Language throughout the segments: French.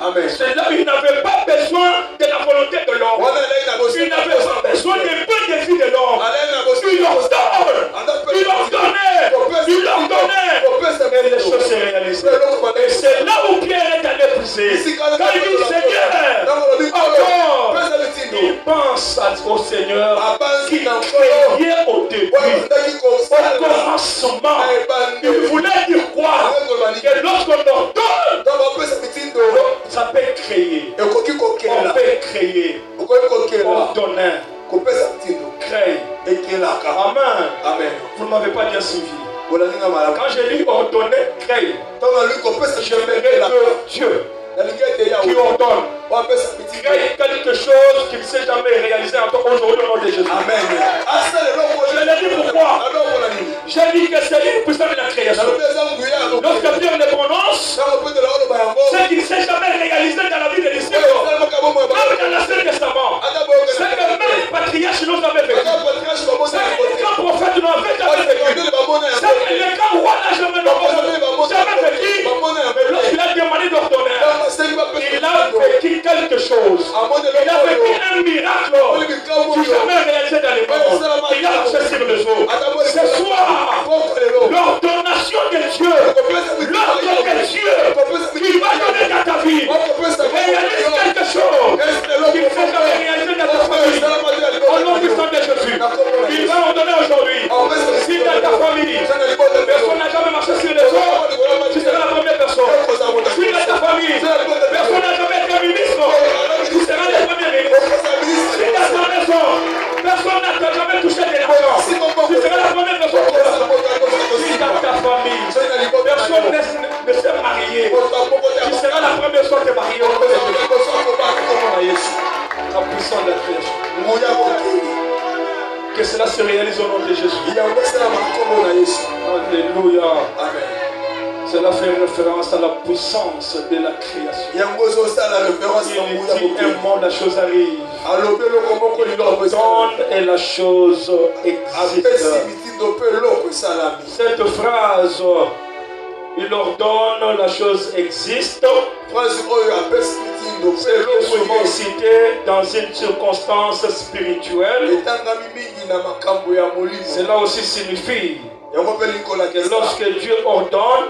Amen. Il n'avait pas besoin de la volonté de l'homme. Il n'avait pas besoin des bons désirs de l'homme. Il ordonnait. Et les choses se réalisaient. Et c'est là où Pierre est allé pousser. Quand il dit Seigneur, encore, il pense au Seigneur qui créait au début, au commencement. Il voulait dire quoi? Que lorsqu'on ordonne, ça peut créer. On peut créer. Ordonner. Créer. Amen. Amen. Vous ne m'avez pas bien suivi. Quand j'ai lu ordonner, créer, j'aimerais que Dieu qui ordonne crée quelque chose qui ne s'est jamais réalisé encore aujourd'hui au nom de Jésus. Amen. Je l'ai dit pourquoi? J'ai dit que c'est lui le puissant de la création. Lorsque Pierre le prononce, ce qui ne s'est jamais réalisé dans la vie des disciples, même dans l'Ancien Testament, c'est que même les patriarches nous avaient vécu. C'est que les grands prophètes nous avaient jamais vécu. C'est que les grands rois n'ont jamais vécu. Mais lorsqu'il a demandé d'ordonner, il a vécu quelque chose. Il a vécu un miracle qui n'a jamais réalisé dans les mondes. Il a accessible le jour. Ce soir, l'ordonnation de Dieu, l'ordre de Dieu qui va donner dans ta vie, réalise quelque chose qui ne s'est jamais réalisé dans ta famille. Au nom du sang de Jésus, il va ordonner aujourd'hui. Si dans ta famille, personne n'a jamais marché sur les eaux, tu seras la première personne. Si dans ta famille, personne n'a jamais été ministre, tu seras le premier ministre. Si dans ta maison, personne n'a jamais touché tes argent, tu seras la première personne. Si dans ta famille, personne ne s'est marié, tu seras la première personne qui est mariée. La puissance de la création. Que cela se réalise au nom de Jésus. Alléluia. Amen. Cela fait référence à la puissance de la création. Il dit un mot, la chose arrive. Il ordonne et la chose existe. Cette phrase, il ordonne, la chose existe, c'est souvent cité dans une circonstance spirituelle. Cela aussi signifie que lorsque Dieu ordonne,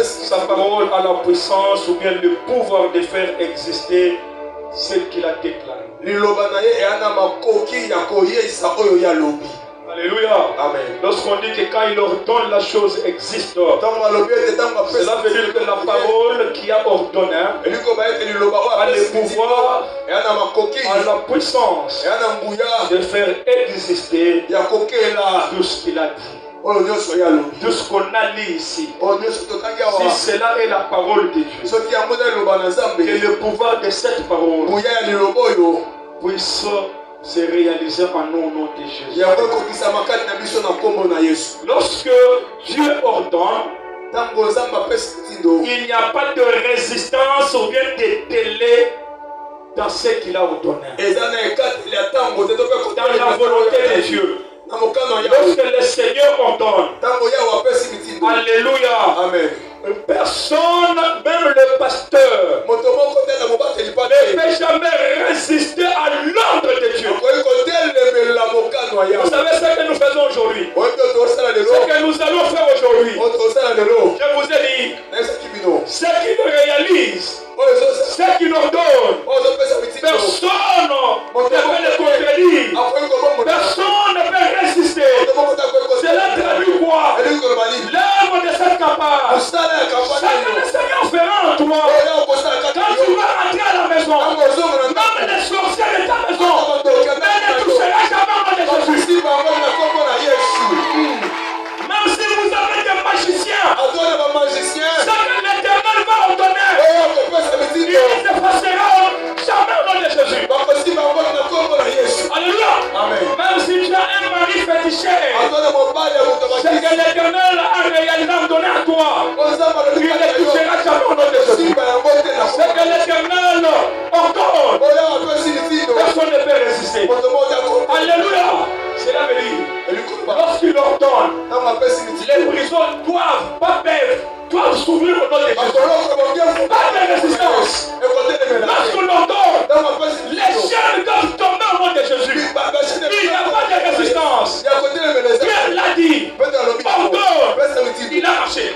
sa parole a la puissance ou bien le pouvoir de faire exister ce qu'il a déclaré. Alléluia. Amen. Lorsqu'on dit que quand il ordonne, la chose existe, cela veut dire que la parole qui a ordonné a le pouvoir, a la puissance de faire exister tout ce qu'il a dit. Tout ce qu'on a lu ici, si cela est la parole de Dieu, que le pouvoir de cette parole puisse se réaliser en nous au nom de Jésus. Lorsque Dieu ordonne, il n'y a pas de résistance ou bien de délai dans ce qu'il a ordonné. Dans la volonté de Dieu. Lorsque le Seigneur ordonne, alléluia, amen. Personne, même le pasteur, ne peut jamais résister à l'ordre de Dieu. Vous savez ce que nous faisons aujourd'hui? Ce que nous allons faire aujourd'hui. Je vous ai dit, ce qui nous réalise, ce qui nous ordonne, personne ne peut le contredire. Personne ne peut résister. Cela traduit quoi? L'œuvre de cette capable. Chacun le Seigneur fera en toi. Quand tu vas rentrer à la maison, même les sorciers de ta maison ne touchera jamais au nom de Jésus. Même si vous avez des magiciens, ce que l'Éternel va ordonner, il ne se passera jamais au nom de Jésus. Alléluia. Même si tu as un mari féticheur, ce que l'Éternel a réalisé en donner à toi, il ne touchera jamais au nom de Jésus. Ce que l'Éternel ordonne, personne ne peut résister. Alléluia. Cela veut dire, lorsqu'il ordonne, les prisons doivent s'ouvrir au nom de Jésus. Pas de résistance. résistance. Lorsqu'on ordonne, les chaînes doivent tomber au nom de Jésus. Il n'y a pas de résistance. Pierre l'a dit. Ordonne. Il a marché.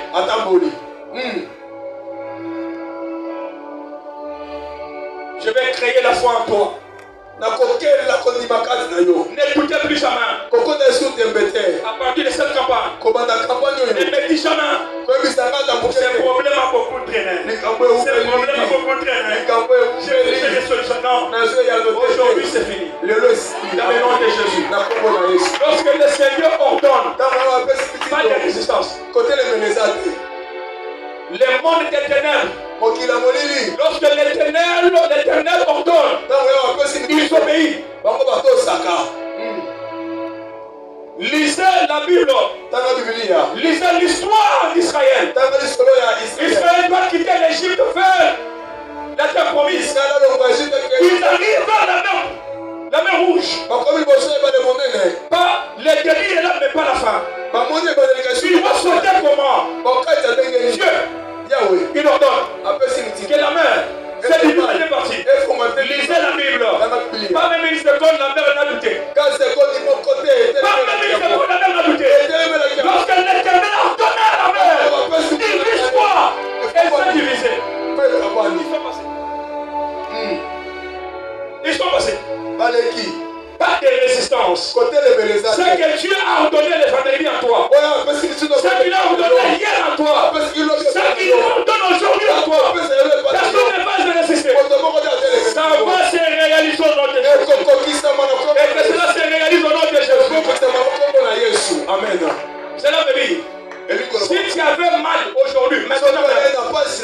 Je vais créer la foi en toi. N'écoutez plus jamais. À partir de cette campagne, ne me dis jamais. C'est problème à beaucoup de traîner. C'est problème à beaucoup de traîner. J'ai des solutions. Non. Aujourd'hui c'est fini. Dans le nom de Jésus. Lorsque le Seigneur ordonne, pas de résistance. Le monde des ténèbres. Lorsque l'Éternel ordonne, ils obéissent. Lisez la Bible. Lisez l'histoire d'Israël. Israël doit quitter l'Égypte vers la terre promise. Ils arrivent vers la mer Rouge. Pas les débits et là, mais pas la fin. Ils vont sauter comment? Dieu. Il ordonne que la mer, c'est du tout est parti. Lisez la Bible. Pas même une seconde, la mer n'a douté. Pas même une seconde, la mer n'a douté. Lorsque l'Éternel a ordonné à la mer, divise-toi. Elle s'est divisée. Ils sont passés. Pas de résistance. Ce que Dieu a ordonné les vendredis en toi. Ce qu'il a ordonné hier en toi. Ce qu'il ordonne aujourd'hui en toi. Personne ne va se résister. Ça va se réaliser au nom de Jésus. Et que cela se réalise au nom de Jésus. Amen. Cela veut dire, si tu avais mal aujourd'hui, maintenant même, si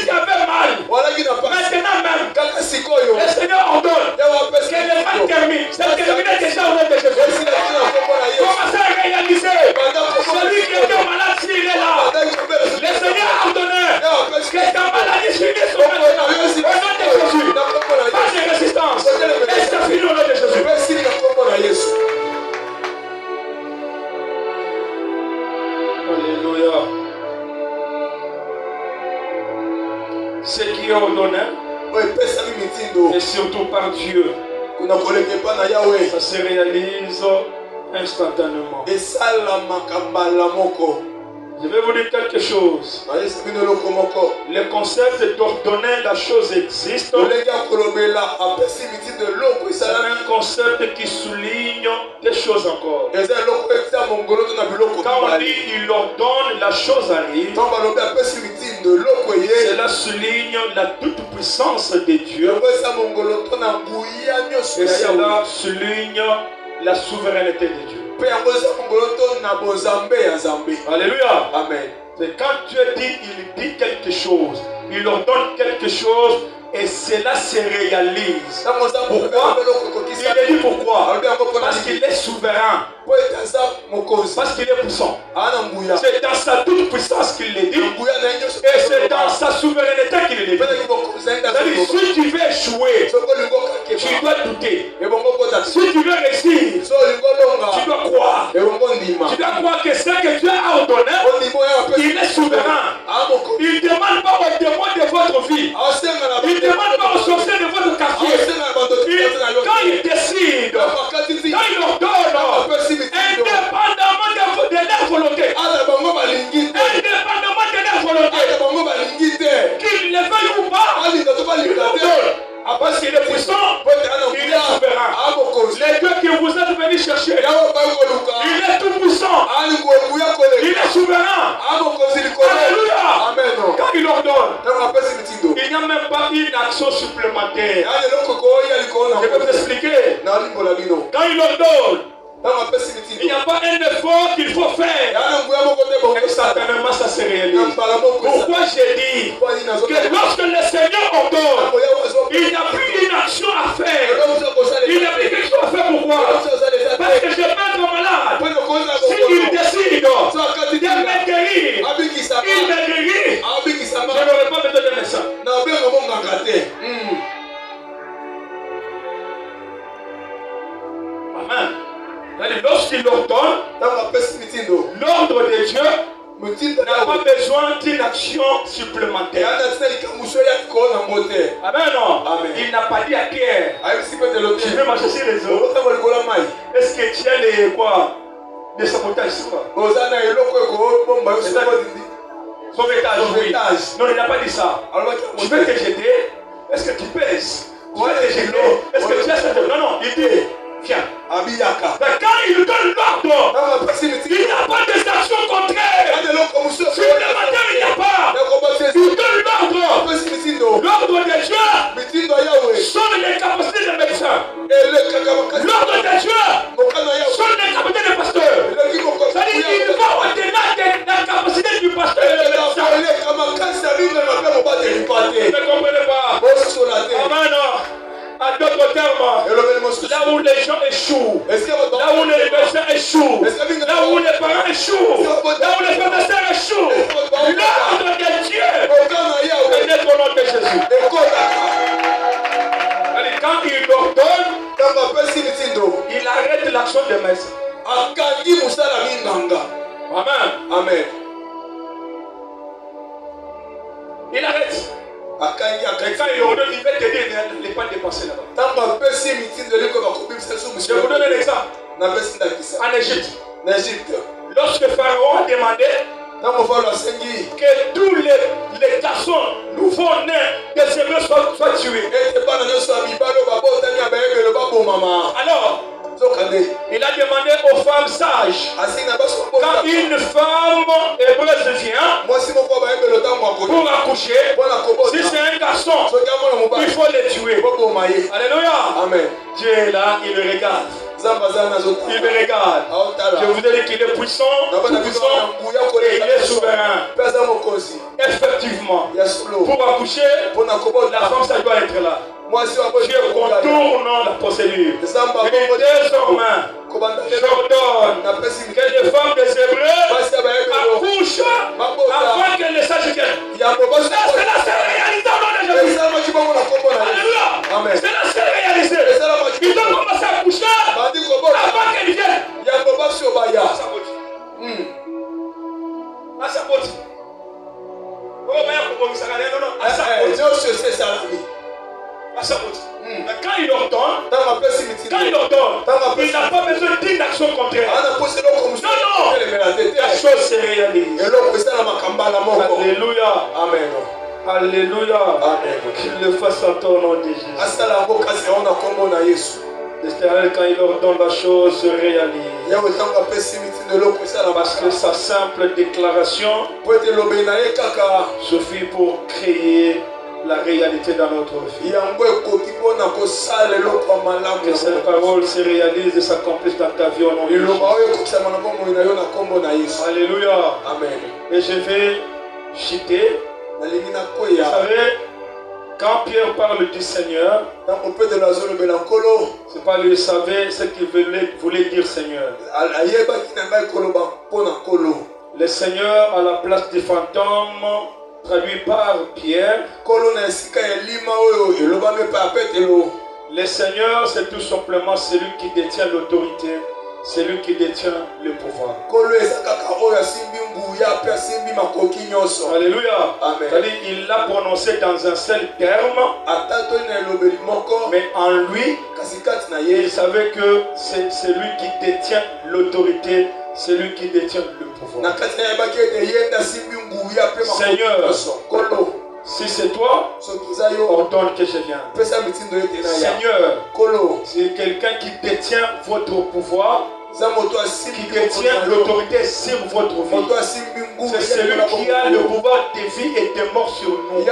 tu avais mal, maintenant même, le Seigneur ordonne que le mal termine. C'est terminé déjà au nom de Jésus. Commencez à réaliser. Celui qui était malade, s'il est là, le Seigneur a ordonné que ta maladie finisse au nom de Jésus. Pas de résistance. Et c'est fini au nom de Jésus. Alléluia. Ce qui est ordonné, et surtout par Dieu, ça se réalise instantanément. Je vais vous dire quelque chose. Le concept d'ordonner la chose existe. C'est un concept qui souligne des choses encore. Quand on dit il ordonne, la chose arrive. Cela souligne la toute-puissance de Dieu. Et cela souligne la souveraineté de Dieu. Alléluia. Amen. C'est quand Dieu dit, il dit quelque chose, il ordonne quelque chose et cela se réalise. Pourquoi? Il dit pourquoi? Parce qu'il est souverain. Parce qu'il est puissant. C'est dans sa toute puissance qu'il le dit. Et c'est dans sa souveraineté qu'il le dit. C'est-à-dire, si tu veux échouer, tu dois douter. Si tu veux réussir, tu dois croire. Tu dois croire que ce que Dieu a ordonné, il est souverain. Il ne demande pas aux démons de votre vie. Il ne demande pas aux sorciers de votre quartier. Quand il décide, quand il ordonne, indépendamment de leur volonté, indépendamment de leur volonté, qu'il le veuille ou pas, il ordonne. Parce qu'il est puissant, il est souverain. Les dieux que vous êtes venus chercher, il est tout puissant, il est souverain. Alléluia. Quand il ordonne, il n'y a même pas une action supplémentaire. Je vais vous expliquer. Quand il ordonne, il n'y a pas un effort qu'il faut faire. Et certainement ça se réalise. Pourquoi j'ai dit que lorsque le Seigneur ordonne, il n'y a plus une action à faire. Il n'y a plus quelque chose à faire. Pourquoi? Parce que je peux être malade. S'il décide de me guérir, il me guérit. Je n'aurai pas besoin de médecin. Amen. Lorsqu'il ordonne, l'ordre de Dieu n'a pas besoin d'une action supplémentaire. supplémentaire. Amen. Il n'a pas dit à Pierre, tu veux marcher sur les eaux. Est-ce que tu as les quoi? Des sabotages, sauvetage, oui. Non, il n'a pas dit ça. Tu veux te jeter? Est-ce que tu pèses? Tu veux te jeter? Est-ce que tu as cette... Non, il dit, viens. Quand il donne l'ordre, il n'y a pas des actions contraires. Supplémentaires, il n'y a pas. Il donne l'ordre. L'ordre de Dieu sont les capacités des médecins. L'ordre de Dieu sont les capacités des pasteurs. C'est-à-dire qu'il va au-delà de la capacité du pasteur et du médecin. Vous ne comprenez pas? Amen. En d'autres termes, là où les gens échouent, là où les médecins échouent, là où les parents échouent, là où les professeurs échouent, l'ordre de Dieu est au nom de Jésus. Quand il ordonne, il arrête l'action des médecins. Amen. Il arrête. Quand il ordonne, il va te dire ne pas dépasser là-bas. Je vous donne un exemple. En Égypte, lorsque Pharaon a demandé que tous les garçons nouveau-nés des Hébreux soient tués, alors il a demandé aux femmes sages, quand une femme hébreuse vient pour accoucher, si c'est un garçon, il faut le tuer. Alléluia. Amen. Dieu est là, il le regarde. Il me regarde. Je vous ai dit qu'il est puissant, tout-puissant, et il est souverain. Effectivement, pour accoucher, la femme, ça doit être là. Dieu contourne la procédure. Et désormais, j'ordonne que les femmes des Hébreux accouchent avant que les sages viennent. Cela s'est réalisé au nom de Jésus. Alléluia. Cela s'est réalisé. Ils ont commencé à accoucher avant qu'elles viennent. Quand il ordonne, il n'a pas besoin d'une action contraire. Non, la chose se réalise. Alléluia. Amen. Alléluia. Qu'il le fasse en ton nom de Jésus. L'Éternel, quand il ordonne, la chose se réalise. Parce que sa simple déclaration suffit pour créer la réalité dans notre vie. Que cette parole se réalise et s'accomplisse dans ta vie au nom de Jésus. Alléluia. Amen. Et je vais citer. Vous savez, quand Pierre parle du Seigneur, c'est pas lui savait ce qu'il voulait dire Seigneur. Le Seigneur à la place du fantôme, traduit par Pierre. Le Seigneur, c'est tout simplement celui qui détient l'autorité, celui qui détient le pouvoir. Alléluia. C'est-à-dire, il l'a prononcé dans un seul terme, mais en lui, il savait que c'est celui qui détient l'autorité, celui qui détient le pouvoir. Seigneur, si c'est toi, ordonne que je vienne. Seigneur, c'est quelqu'un qui détient votre pouvoir, qui détient l'autorité sur votre vie. C'est celui qui a le pouvoir de vie et de mort sur nous.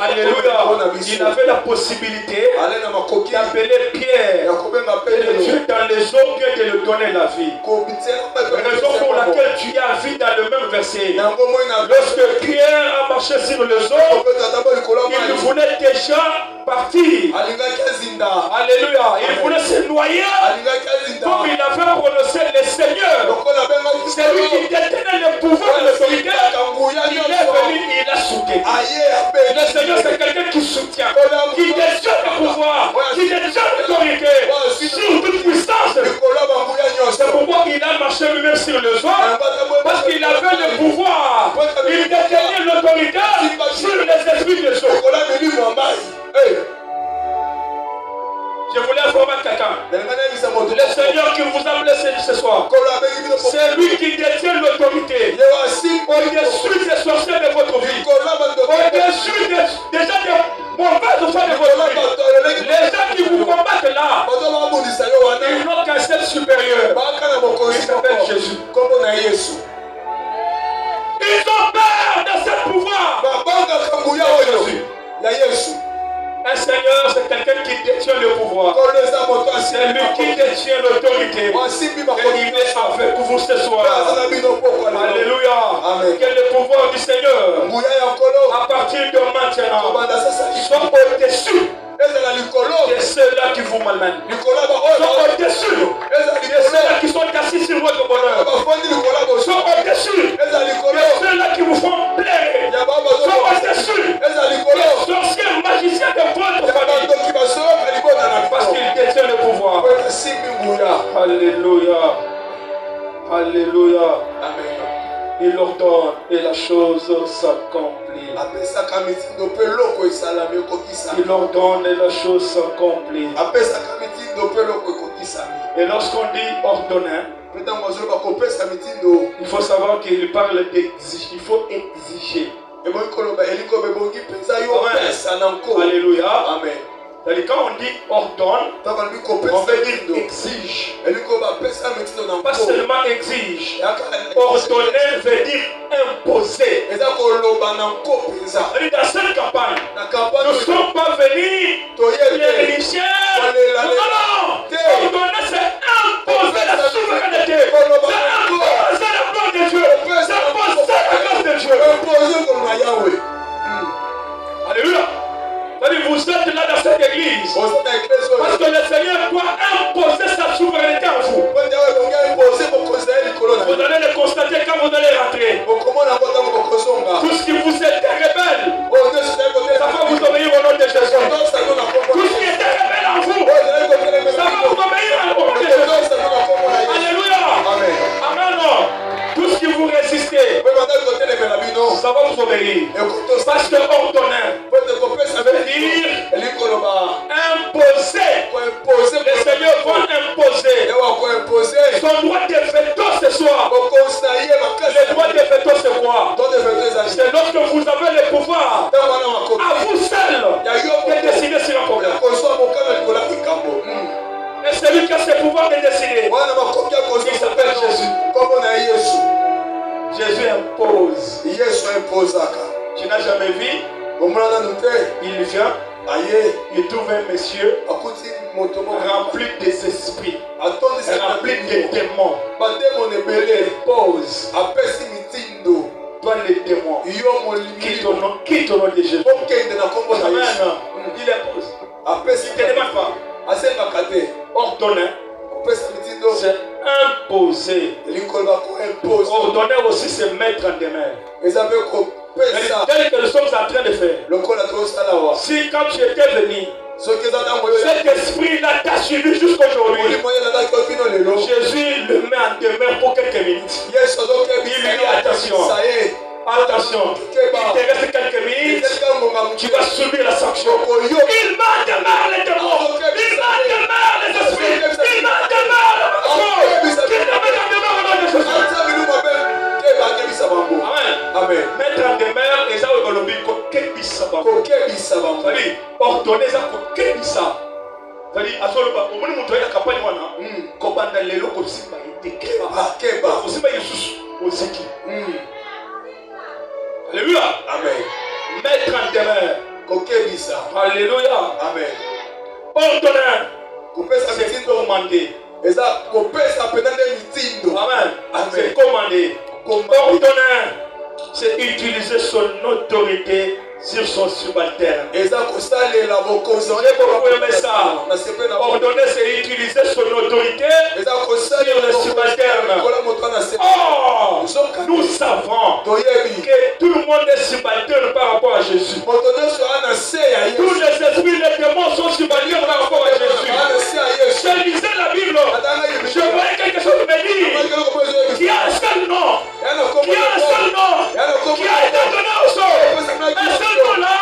Alléluia. Il avait la possibilité d'appeler Pierre et de tuer dans les eaux que de lui donner la vie. Raison pour laquelle tu as vu dans le même verset. Lorsque Pierre a marché sur les eaux, il voulait déjà partir. Alléluia. Il voulait se noyer. Comme il avait prononcé le Seigneur, celui qui détenait le pouvoir de l'autorité, il est venu, il a soutenu. Le Seigneur, c'est quelqu'un qui soutient, qui détient le pouvoir, qui détient l'autorité sur toute puissance. C'est pourquoi il a marché lui-même sur le sol, parce qu'il avait le pouvoir, il détenait l'autorité. l'esprit de Dieu. Je voulais informer quelqu'un. Le Seigneur qui vous a blessé ce soir, c'est lui qui détient l'autorité au-dessus des sorciers de votre vie, au-dessus déjà des mauvaises fois de votre vie. Les gens qui vous combattent là, ils n'ont qu'un seul supérieur. Il s'appelle Jésus. Ils ont peur de ce pouvoir. Jésus. Un Seigneur, c'est quelqu'un qui détient le pouvoir. C'est lui qui détient l'autorité. Et il est avec vous ce soir. Alléluia. Que le pouvoir du Seigneur, à partir de maintenant, soit au-dessus de ceux-là qui vous malmènent. Soit au-dessus de ceux-là qui sont assis sur votre bonheur. Soit au-dessus de ceux-là qui vous font plaire. Soit au-dessus des sorciers magiciens de votre famille. Parce qu'il détient le pouvoir. Alléluia. Alléluia. Amen. Il ordonne et la chose s'accomplit. Il ordonne et la chose s'accomplit. Et lorsqu'on dit ordonner, il faut savoir qu'il parle d'exiger. Il faut exiger. Alléluia. Amen. Quand on dit ordonne, on veut dire exige. Pas seulement exige. Ordonner veut dire imposer. Dans cette campagne, nous ne sommes pas venus les richesses. Non. Ordonner, c'est imposer la souveraineté. C'est imposer la gloire de Dieu. C'est imposer la grâce de Dieu. Alléluia. Vous êtes là dans cette église parce que le Seigneur doit imposer sa souveraineté en vous. Vous allez le constater quand vous allez rentrer. Tout ce qui vous était rebelle, ça va vous obéir au nom de Jésus. Tout ce qui était rebelle en vous, ça va vous obéir au nom de Jésus. Alléluia. Amen. Tout ce qui vous résistez, ça va vous obéir. Parce que ordonner veut dire imposer. Le Seigneur va imposer son droit de veto ce soir. Le droit de veto c'est quoi? C'est lorsque vous avez le pouvoir à vous seul de décider sur un problème. Et celui qui a ce pouvoir de décider, il s'appelle Jésus. Jésus impose. Tu n'as jamais vu? Il vient, il trouve un monsieur rempli des esprits, rempli de démons. Il pose. Toi les démons, quitte au nom de Jésus. Amen. Il impose. Il ne te demande pas. Ordonner, c'est imposer. Ordonner aussi, c'est mettre en demeure. Tel que nous sommes en train de faire. Si quand tu étais venu, cet esprit-là t'a suivi jusqu'aujourd'hui, Jésus le met en demeure pour quelques minutes. Il lui dit attention. Attention, il te reste quelques minutes, tu vas subir la sanction. Il m'a demeure les démons, il m'a demeure les esprits, il m'a demeure le corps, il m'a demeure au nom de Jésus. Amen. Mettre en demeure les gens au lobby, c'est-à-dire ordonner ça pour Kébissa. C'est-à-dire à ce moment-là, au moment où tu as la campagne, comme dans les locaux, il était Kéba, aussi pas Yesus, aussi qui. Alléluia. Amen. Mettre en demeure. Alléluia. Amen. Ordonner. C'est commander. Amen. C'est commander. Ordonner. C'est utiliser son autorité sur son subalterne. J'ai beaucoup aimé ça. Ordonner, c'est utiliser son autorité sur le subalterne. Or, nous savons que tout le monde est subalterne par rapport à Jésus. Tous les esprits, les démons sont subalternes par rapport à Jésus. Je lisais la Bible, je voyais quelque chose me dire qu'il y a un seul nom, qui a été donné au sol. Un seul nom là,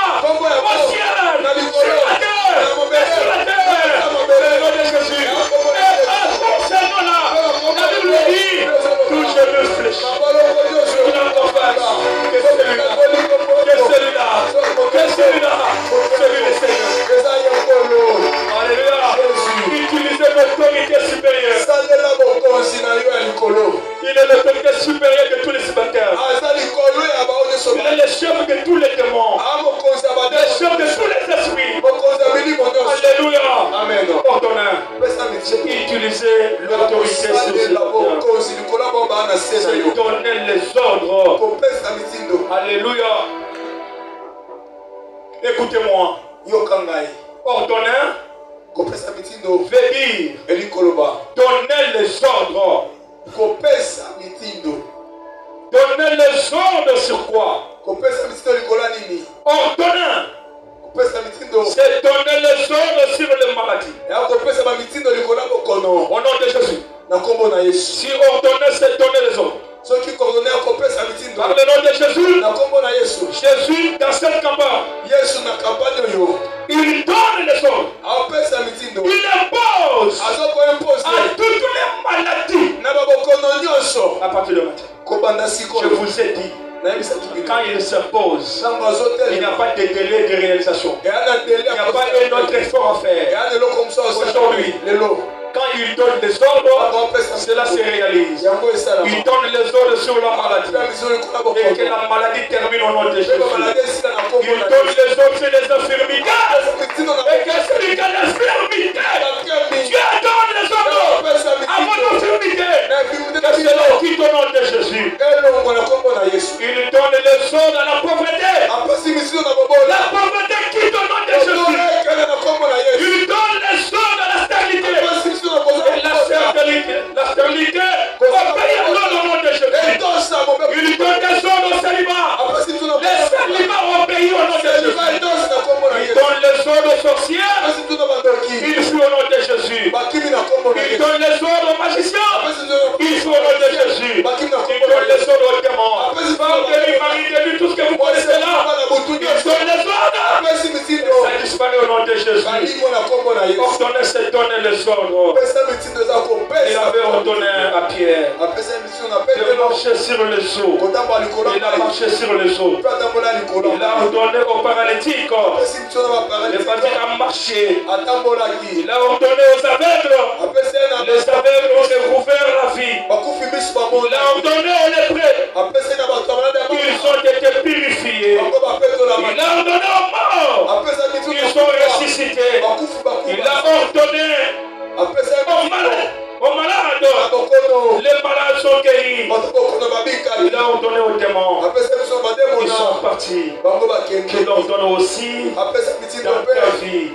Écoutez-moi. Ordonner veut dire donner les ordres. Donner les ordres sur quoi? Ordonner. C'est donner les ordres sur les maladies. Au nom de Jésus. Si ordonner, c'est donner les ordres. Par le nom de Jésus, Jésus dans cette campagne, il donne les ordres. Il impose à toutes les maladies à partir de maintenant. Je vous ai dit, quand il s'impose, il n'y a pas de délai de réalisation. Il n'y a pas un autre effort à faire. Aujourd'hui, quand il donne des ordres, cela se réalise. Il donne les ordres sur la maladie. Et que la maladie termine au nom de Jésus. Il donne les ordres sur les infirmités. Et que celui qui a l'infirmité, Dieu donne les ordres à votre infirmité. Que cela quitte au nom de Jésus. Il donne les ordres à la pauvreté. La pauvreté quitte au nom de Jésus. Il donne les ordres à la stérilité. La stérilité obéit au nom de Jésus. Il donne des ordres au célibat. Les célibats obéissent au nom de Jésus. Il donne les ordres aux sorciers. Il fuit au nom de Jésus. Il donne les ordres aux magiciens. Il fuit au nom de Jésus. Il donne les ordres aux démons. Vendez-lui, mariez-lui, tout ce que vous connaissez là. Il donne les ordres. Ça disparaît au nom de Jésus. Ordonner, c'est donner les ordres. Il avait ordonné à Pierre de marcher sur les eaux. Il a marché sur les eaux. Il a ordonné aux paralytiques de marcher. Il a ordonné aux aveugles. Les aveugles ont découvert la vie. Il a ordonné aux lépreux. Ils ont été purifiés. Il a ordonné aux morts. Ils sont ressuscités. Il a ordonné aux malades. Les malades sont guéris. Il a ordonné aux démons. Ils sont partis. Il ordonne aussi dans ta vie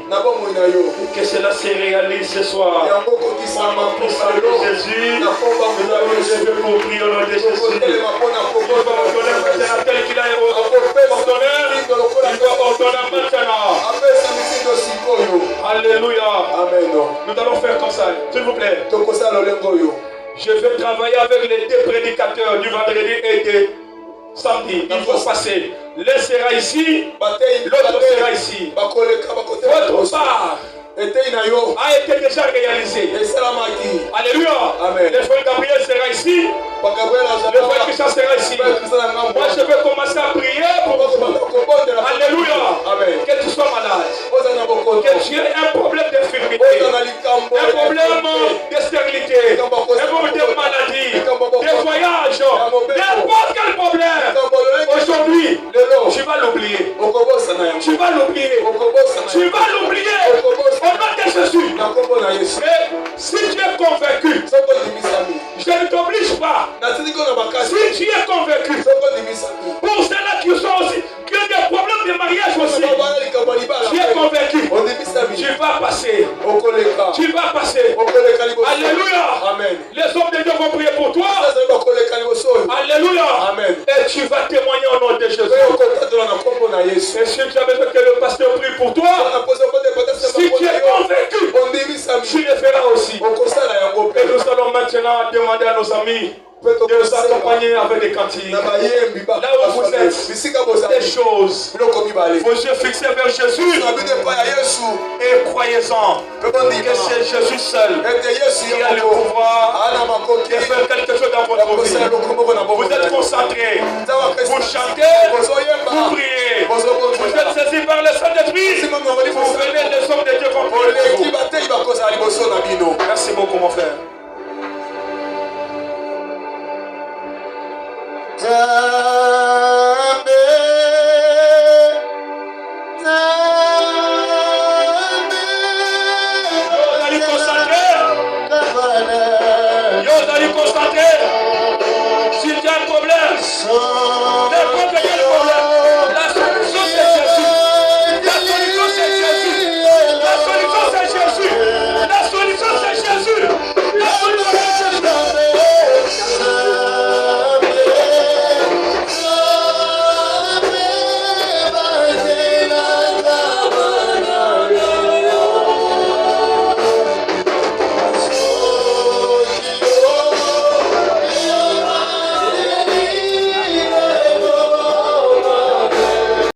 que cela se réalise ce soir. Au nom de Jésus, nous allons lever pour prier au nom de Jésus. Il va ordonner maintenant tel qu'il a ordonné. Il va ordonner maintenant. Alléluia. Amen. Nous allons faire comme ça, s'il vous plaît. Je vais travailler avec les deux prédicateurs du vendredi et de samedi. Il faut passer. L'un sera ici, l'autre sera ici. Votre part a été déjà réalisé. Alléluia. Amen. Le frère Gabriel sera ici. Le frère Christian sera ici. Moi je vais commencer à prier pour vous. Alléluia. Amen. Que tu sois malade. Que tu aies un problème d'infirmité. Un problème de stérilité. Un problème de maladie. De voyage. N'importe quel problème. Aujourd'hui, tu vas l'oublier. Tu vas l'oublier. Tu vas l'oublier. Au nom de Jésus. Mais si tu es convaincu, je ne t'oblige pas. Si tu es convaincu, pour ceux-là qui sont aussi, qui ont des problèmes de mariage aussi, tu es convaincu, tu vas passer. Tu vas passer. Alléluia. Amen. Les hommes de Dieu vont prier pour toi. Alléluia. Amen. Et tu vas témoigner au nom de Jésus. Et si tu as besoin que le pasteur prie pour toi, si tu es convaincu, tu le feras aussi. Et nous allons maintenant demander à nos amis de nous accompagner avec des cantines. Là où vous êtes, des choses. Vos yeux fixés vers Jésus. Et croyez-en que c'est Jésus seul qui a le pouvoir de faire quelque chose dans votre vie. Vous êtes concentrés. Vous chantez, vous priez. Vous êtes saisis par le Saint-Esprit. Vous venez les hommes de Dieu vont prier pour vous. Merci beaucoup mon frère. Yo, allez concentrer.